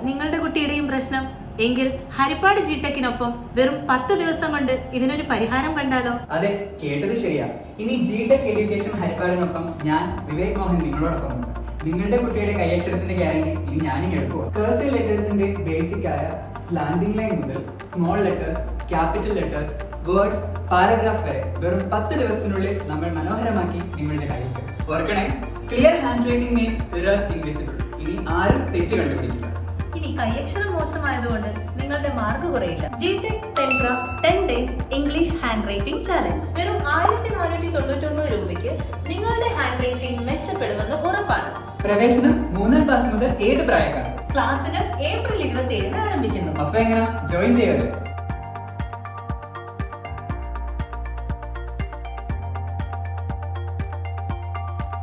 നിങ്ങളുടെ കുട്ടിയുടെയും പ്രശ്നം? എങ്കിൽ ഹരിപ്പാട് ജിടെക്കിനൊപ്പം വെറും 10 ദിവസം കൊണ്ട് ഇതിനൊരു പരിഹാരം കണ്ടാലോ? അതെ, കേട്ടത് ശരിയാ. ഇനി ജിടെക് എഡ്യൂക്കേഷൻ ഹരിപ്പാടിനൊപ്പം ഞാൻ വിവേക് മോഹൻ നിങ്ങളോടൊപ്പം ഉണ്ട്. നിങ്ങളുടെ കുട്ടിയുടെ കൈയക്ഷരത്തിന്റെ ഗ്യാരണ്ടി ഇനി ഞാനും എടുക്കുക. കർസീവ് ലെറ്റേഴ്സിന്റെ ബേസിക് ആയ സ്ലാൻഡിംഗ് ലൈൻ മുതൽ small letters, capital letters, words, paragraph വരെ വെറും 10 ദിവസത്തിനുള്ളിൽ നമ്മൾ മനോഹരമാക്കി നിങ്ങളുടെ കയ്യിൽ തരും. ഓർക്കണേ, clear hand writing means errors invisible. ഇനി ആരും തെറ്റ് കണ്ടുപിടിക്കില്ല. ഇനി കൈയക്ഷരം മോശമായതുകൊണ്ട് നിങ്ങളുടെ മാർക്ക് കുറയില്ല. GTEC 10 craft 10 days English hand writing challenge വെറും 1499 രൂപയ്ക്ക് നിങ്ങളുടെ ഹാൻഡ് റൈറ്റിംഗ് മെച്ചപ്പെടുമെന്ന് ഉറപ്പാണ്. പ്രവേശനം 3ാം ക്ലാസ് മുതൽ ഏത് പ്രായക്കാർ? ക്ലാസുകൾ ഏപ്രിൽ 27 ആരംഭിക്കുന്നു. അപ്പൊ എങ്ങനെ ജോയിൻ ചെയ്യാതെ?